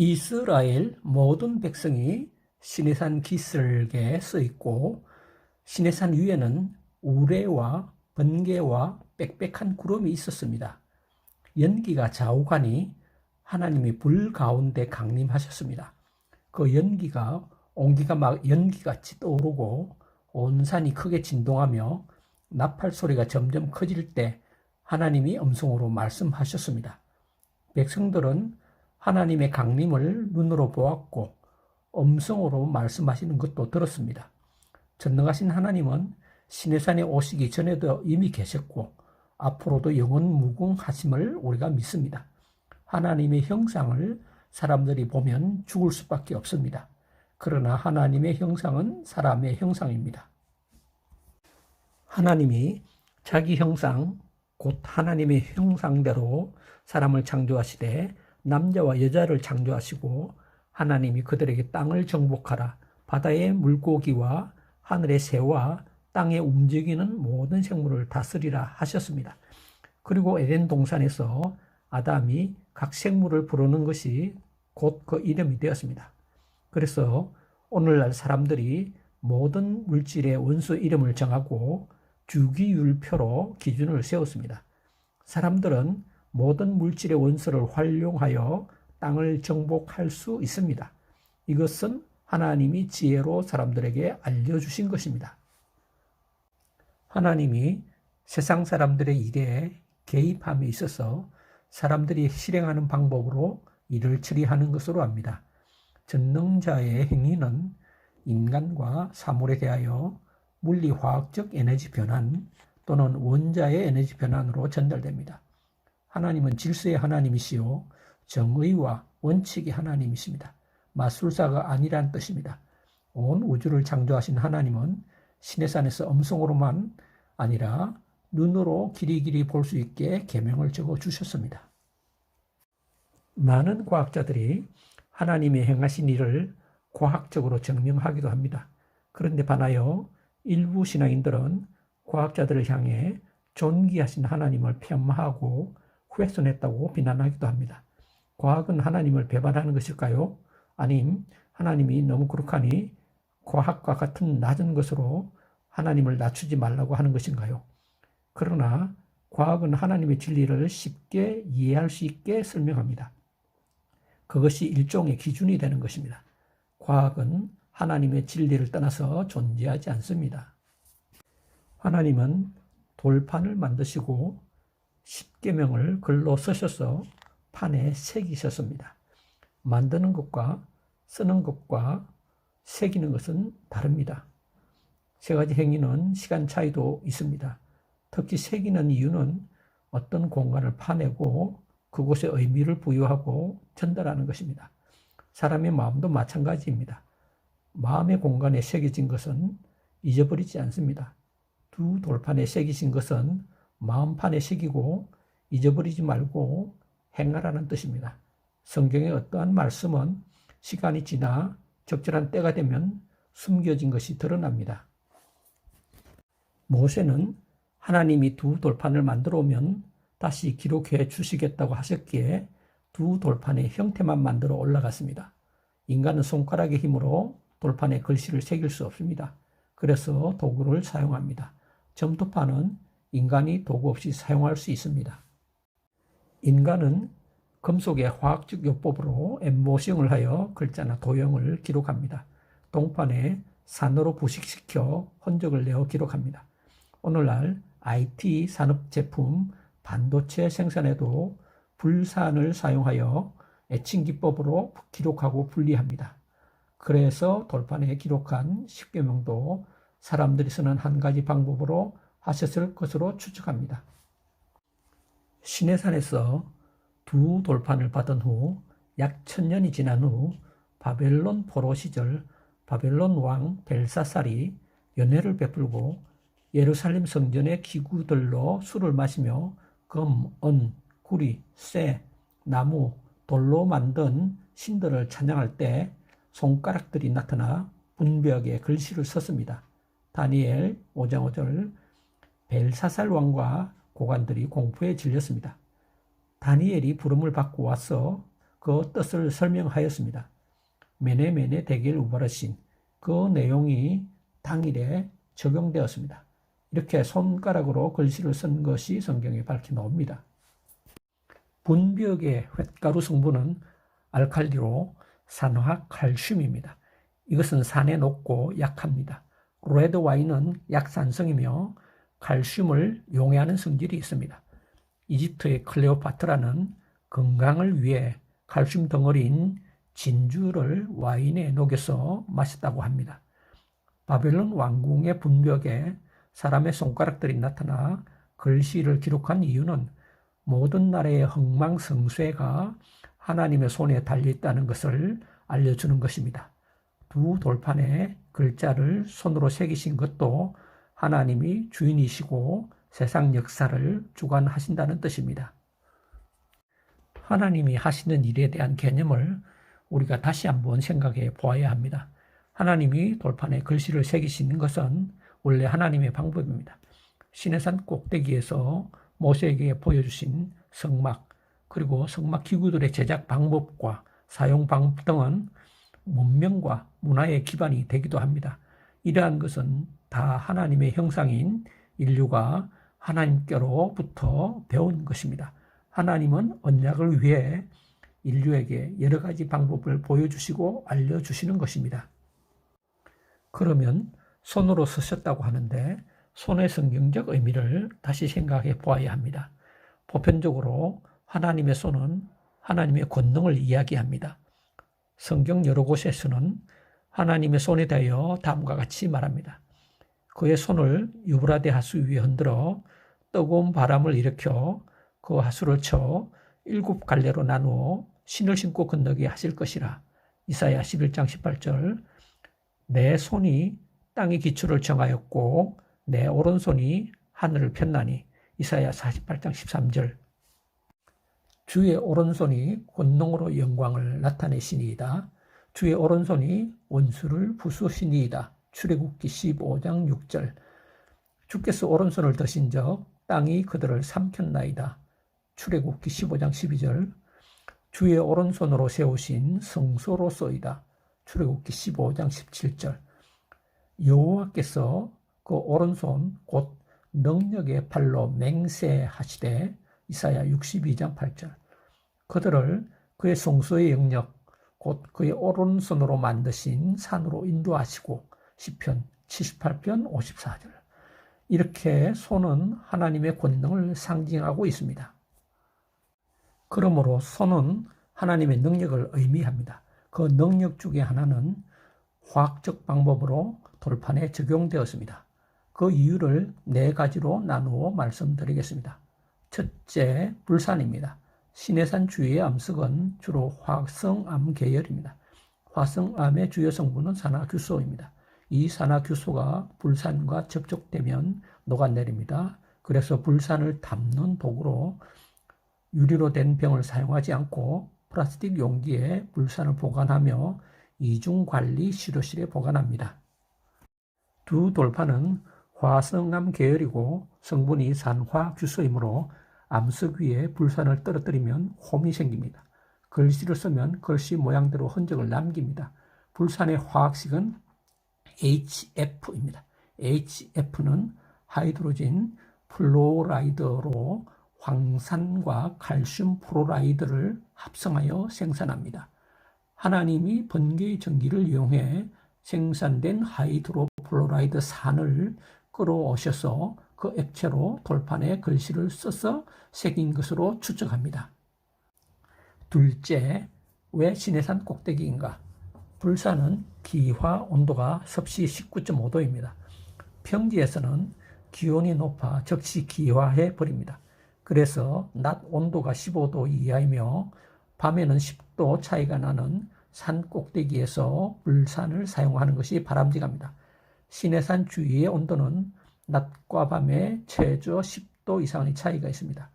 이스라엘 모든 백성이 시내산 기슭에 서 있고 시내산 위에는 우레와 번개와 빽빽한 구름이 있었습니다. 연기가 좌우가니 하나님이 불 가운데 강림하셨습니다. 그 연기가 온기가 막 연기같이 떠오르고 온 산이 크게 진동하며 나팔 소리가 점점 커질 때 하나님이 음성으로 말씀하셨습니다. 백성들은 하나님의 강림을 눈으로 보았고 음성으로 말씀하시는 것도 들었습니다. 전능하신 하나님은 시내산에 오시기 전에도 이미 계셨고 앞으로도 영원 무궁하심을 우리가 믿습니다. 하나님의 형상을 사람들이 보면 죽을 수밖에 없습니다. 그러나 하나님의 형상은 사람의 형상입니다. 하나님이 자기 형상, 곧 하나님의 형상대로 사람을 창조하시되 남자와 여자를 창조하시고 하나님이 그들에게 땅을 정복하라, 바다의 물고기와 하늘의 새와 땅에 움직이는 모든 생물을 다스리라 하셨습니다. 그리고 에덴 동산에서 아담이 각 생물을 부르는 것이 곧 그 이름이 되었습니다. 그래서 오늘날 사람들이 모든 물질의 원소 이름을 정하고 주기율표로 기준을 세웠습니다. 사람들은 모든 물질의 원소를 활용하여 땅을 정복할 수 있습니다. 이것은 하나님이 지혜로 사람들에게 알려주신 것입니다. 하나님이 세상 사람들의 일에 개입함에 있어서 사람들이 실행하는 방법으로 일을 처리하는 것으로 압니다. 전능자의 행위는 인간과 사물에 대하여 물리화학적 에너지 변환 또는 원자의 에너지 변환으로 전달됩니다. 하나님은 질서의 하나님이시요 정의와 원칙의 하나님이십니다. 마술사가 아니란 뜻입니다. 온 우주를 창조하신 하나님은 시내산에서 음성으로만 아니라 눈으로 길이길이 볼 수 있게 계명을 적어 주셨습니다. 많은 과학자들이 하나님의 행하신 일을 과학적으로 증명하기도 합니다. 그런데 반하여 일부 신앙인들은 과학자들을 향해 존귀하신 하나님을 폄하하고 훼손했다고 비난하기도 합니다. 과학은 하나님을 배반하는 것일까요? 아님 하나님이 너무 거룩하니 과학과 같은 낮은 것으로 하나님을 낮추지 말라고 하는 것인가요? 그러나 과학은 하나님의 진리를 쉽게 이해할 수 있게 설명합니다. 그것이 일종의 기준이 되는 것입니다. 과학은 하나님의 진리를 떠나서 존재하지 않습니다. 하나님은 돌판을 만드시고 십계명을 글로 쓰셔서 판에 새기셨습니다. 만드는 것과 쓰는 것과 새기는 것은 다릅니다. 세 가지 행위는 시간 차이도 있습니다. 특히 새기는 이유는 어떤 공간을 파내고 그곳에 의미를 부여하고 전달하는 것입니다. 사람의 마음도 마찬가지입니다. 마음의 공간에 새겨진 것은 잊어버리지 않습니다. 두 돌판에 새기신 것은 마음판에 새기고 잊어버리지 말고 행하라는 뜻입니다. 성경의 어떠한 말씀은 시간이 지나 적절한 때가 되면 숨겨진 것이 드러납니다. 모세는 하나님이 두 돌판을 만들어 오면 다시 기록해 주시겠다고 하셨기에 두 돌판의 형태만 만들어 올라갔습니다. 인간은 손가락의 힘으로 돌판에 글씨를 새길 수 없습니다. 그래서 도구를 사용합니다. 점토판은 인간이 도구 없이 사용할 수 있습니다. 인간은 금속의 화학적 요법으로 엠보싱을 하여 글자나 도형을 기록합니다. 동판에 산으로 부식시켜 흔적을 내어 기록합니다. 오늘날 IT 산업 제품, 반도체 생산에도 불산을 사용하여 에칭 기법으로 기록하고 분리합니다. 그래서 돌판에 기록한 십계명도 사람들이 쓰는 한 가지 방법으로 하셨을 것으로 추측합니다. 시내산에서 두 돌판을 받은 후 약 1000년이 지난 후 바벨론 포로 시절 바벨론 왕 벨사살이 연회를 베풀고 예루살렘 성전의 기구들로 술을 마시며 금, 은, 구리, 쇠, 나무, 돌로 만든 신들을 찬양할 때 손가락들이 나타나 분벽에 글씨를 썼습니다. 다니엘 5장 5절. 벨사살 왕과 고관들이 공포에 질렸습니다. 다니엘이 부름을 받고 와서 그 뜻을 설명하였습니다. 메네메네 대길 우바르신 그 내용이 당일에 적용되었습니다. 이렇게 손가락으로 글씨를 쓴 것이 성경에 밝혀 나옵니다. 분벽의 횟가루 성분은 알칼리로 산화 칼슘입니다. 이것은 산에 높고 약합니다. 레드 와인은 약산성이며 칼슘을 용해하는 성질이 있습니다. 이집트의 클레오파트라는 건강을 위해 칼슘 덩어리인 진주를 와인에 녹여서 마셨다고 합니다. 바벨론 왕궁의 분벽에 사람의 손가락들이 나타나 글씨를 기록한 이유는 모든 나라의 흥망성쇠가 하나님의 손에 달려있다는 것을 알려주는 것입니다. 두 돌판에 글자를 손으로 새기신 것도 하나님이 주인이시고 세상 역사를 주관하신다는 뜻입니다. 하나님이 하시는 일에 대한 개념을 우리가 다시 한번 생각해 보아야 합니다. 하나님이 돌판에 글씨를 새기시는 것은 원래 하나님의 방법입니다. 시내산 꼭대기에서 모세에게 보여주신 성막, 그리고 성막 기구들의 제작 방법과 사용 방법 등은 문명과 문화의 기반이 되기도 합니다. 이러한 것은 다 하나님의 형상인 인류가 하나님께로부터 배운 것입니다. 하나님은 언약을 위해 인류에게 여러 가지 방법을 보여주시고 알려주시는 것입니다. 그러면 손으로 쓰셨다고 하는데 손의 성경적 의미를 다시 생각해 보아야 합니다. 보편적으로 하나님의 손은 하나님의 권능을 이야기합니다. 성경 여러 곳에서는 하나님의 손에 대하여 다음과 같이 말합니다. 그의 손을 유브라데 하수 위에 흔들어 뜨거운 바람을 일으켜 그 하수를 쳐 7갈래로 나누어 신을 신고 건너게 하실 것이라. 이사야 11장 18절. 내 손이 땅의 기초를 정하였고 내 오른손이 하늘을 폈나니. 이사야 48장 13절. 주의 오른손이 권능으로 영광을 나타내시니이다. 주의 오른손이 원수를 부수시니이다. 출애굽기 15장 6절. 주께서 오른손을 드신 적 땅이 그들을 삼켰나이다. 출애굽기 15장 12절. 주의 오른손으로 세우신 성소로서이다. 출애굽기 15장 17절. 여호와께서 그 오른손 곧 능력의 팔로 맹세하시되. 이사야 62장 8절. 그들을 그의 성소의 영역 곧 그의 오른손으로 만드신 산으로 인도하시고. 시편 78편 54절. 이렇게 손은 하나님의 권능을 상징하고 있습니다. 그러므로 손은 하나님의 능력을 의미합니다. 그 능력 중에 하나는 화학적 방법으로 돌판에 적용되었습니다. 그 이유를 4가지로 나누어 말씀드리겠습니다. 첫째, 불산입니다. 시내산 주위의 암석은 주로 화성암 계열입니다. 화성암의 주요 성분은 산화규소입니다. 이 산화규소가 불산과 접촉되면 녹아내립니다. 그래서 불산을 담는 도구로 유리로 된 병을 사용하지 않고 플라스틱 용기에 불산을 보관하며 이중관리 시료실에 보관합니다. 두 돌판은 화성암 계열이고 성분이 산화규소이므로 암석 위에 불산을 떨어뜨리면 홈이 생깁니다. 글씨를 쓰면 글씨 모양대로 흔적을 남깁니다. 불산의 화학식은 HF입니다. HF는 하이드로진 플로라이드로 황산과 칼슘 플로라이드를 합성하여 생산합니다. 하나님이 번개의 전기를 이용해 생산된 하이드로플로라이드 산을 끌어오셔서 그 액체로 돌판에 글씨를 써서 새긴 것으로 추측합니다. 둘째, 왜 시내산 꼭대기인가? 불산은 기화 온도가 섭씨 19.5도입니다. 평지에서는 기온이 높아 즉시 기화해 버립니다. 그래서 낮 온도가 15도 이하이며 밤에는 10도 차이가 나는 산 꼭대기에서 불산을 사용하는 것이 바람직합니다. 시내산 주위의 온도는 낮과 밤에 최저 10도 이상의 차이가 있습니다.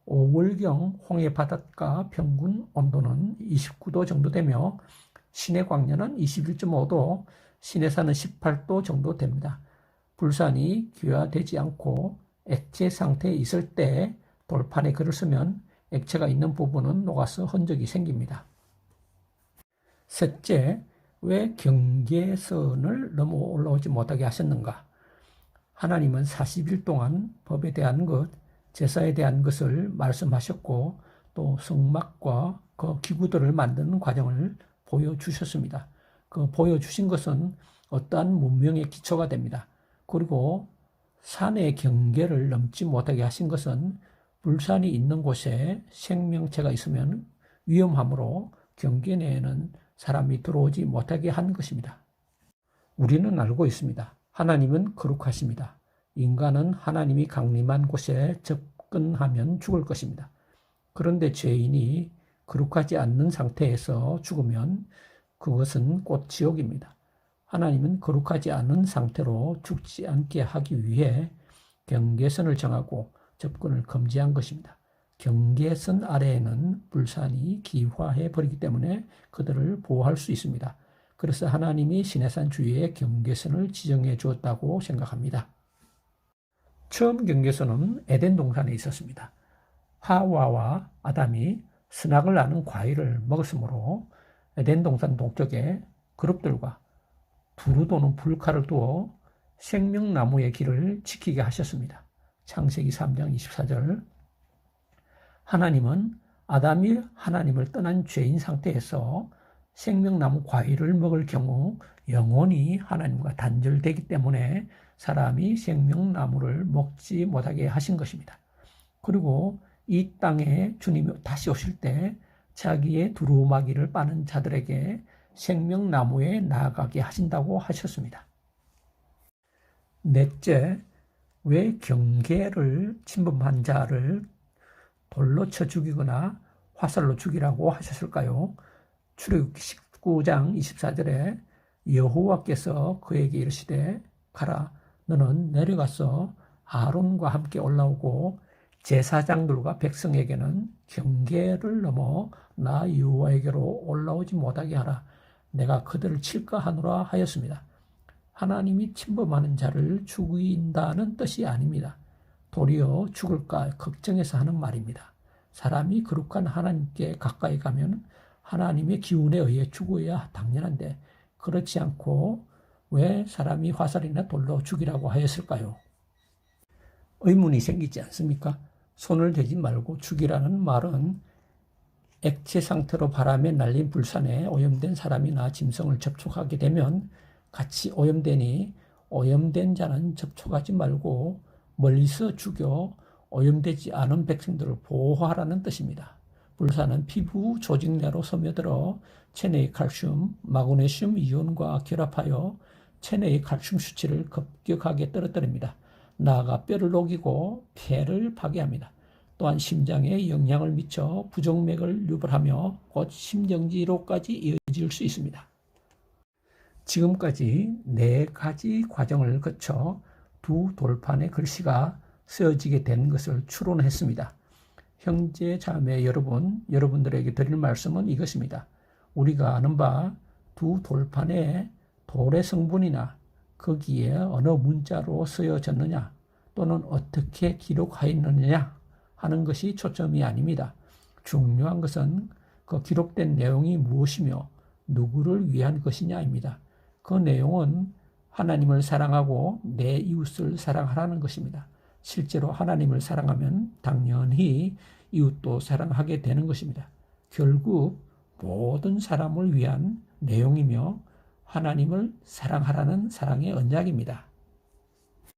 5월경 홍해 바닷가 평균 온도는 29도 정도 되며 시내 광야는 21.5도, 시내산은 18도 정도 됩니다. 불산이 기화되지 않고 액체 상태에 있을 때 돌판에 글을 쓰면 액체가 있는 부분은 녹아서 흔적이 생깁니다. 셋째, 왜 경계선을 넘어 올라오지 못하게 하셨는가? 하나님은 40일 동안 법에 대한 것, 제사에 대한 것을 말씀하셨고 또 성막과 그 기구들을 만드는 과정을 보여주셨습니다. 그 보여주신 것은 어떠한 문명의 기초가 됩니다. 그리고 산의 경계를 넘지 못하게 하신 것은 불산이 있는 곳에 생명체가 있으면 위험하므로 경계 내에는 사람이 들어오지 못하게 한 것입니다. 우리는 알고 있습니다. 하나님은 거룩하십니다. 인간은 하나님이 강림한 곳에 접근하면 죽을 것입니다. 그런데 죄인이 거룩하지 않는 상태에서 죽으면 그것은 곧 지옥입니다. 하나님은 거룩하지 않은 상태로 죽지 않게 하기 위해 경계선을 정하고 접근을 금지한 것입니다. 경계선 아래에는 불산이 기화해 버리기 때문에 그들을 보호할 수 있습니다. 그래서 하나님이 시내산 주위에 경계선을 지정해 주었다고 생각합니다. 처음 경계선은 에덴 동산에 있었습니다. 하와와 아담이 선악을 아는 과일을 먹었으므로 에덴 동산 동쪽에 그룹들과 두루 도는 불칼을 두어 생명나무의 길을 지키게 하셨습니다. 창세기 3장 24절. 하나님은 아담이 하나님을 떠난 죄인 상태에서 생명나무 과일을 먹을 경우 영원히 하나님과 단절되기 때문에 사람이 생명나무를 먹지 못하게 하신 것입니다. 그리고 이 땅에 주님이 다시 오실 때 자기의 두루마기를 빠는 자들에게 생명나무에 나아가게 하신다고 하셨습니다. 넷째, 왜 경계를 침범한 자를 돌로 쳐 죽이거나 화살로 죽이라고 하셨을까요? 출애굽기 19장 24절에 여호와께서 그에게 이르시되 가라, 너는 내려가서 아론과 함께 올라오고 제사장들과 백성에게는 경계를 넘어 나 여호와에게로 올라오지 못하게 하라. 내가 그들을 칠까 하노라 하였습니다. 하나님이 침범하는 자를 죽인다는 뜻이 아닙니다. 도리어 죽을까 걱정해서 하는 말입니다. 사람이 거룩한 하나님께 가까이 가면 하나님의 기운에 의해 죽어야 당연한데 그렇지 않고 왜 사람이 화살이나 돌로 죽이라고 하였을까요? 의문이 생기지 않습니까? 손을 대지 말고 죽이라는 말은 액체 상태로 바람에 날린 불산에 오염된 사람이나 짐승을 접촉하게 되면 같이 오염되니 오염된 자는 접촉하지 말고 멀리서 죽여 오염되지 않은 백성들을 보호하라는 뜻입니다. 불산은 피부 조직 내로 스며들어 체내의 칼슘, 마그네슘 이온과 결합하여 체내의 칼슘 수치를 급격하게 떨어뜨립니다. 나아가 뼈를 녹이고 폐를 파괴합니다. 또한 심장에 영향을 미쳐 부정맥을 유발하며 곧 심정지로까지 이어질 수 있습니다. 지금까지 4가지 과정을 거쳐 두 돌판의 글씨가 쓰여지게 된 것을 추론했습니다. 형제 자매 여러분들에게 드릴 말씀은 이것입니다. 우리가 아는 바 두 돌판의 돌의 성분이나 거기에 어느 문자로 쓰여졌느냐 또는 어떻게 기록하였느냐 하는 것이 초점이 아닙니다. 중요한 것은 그 기록된 내용이 무엇이며 누구를 위한 것이냐입니다. 그 내용은 하나님을 사랑하고 내 이웃을 사랑하라는 것입니다. 실제로 하나님을 사랑하면 당연히 이웃도 사랑하게 되는 것입니다. 결국 모든 사람을 위한 내용이며 하나님을 사랑하라는 사랑의 언약입니다.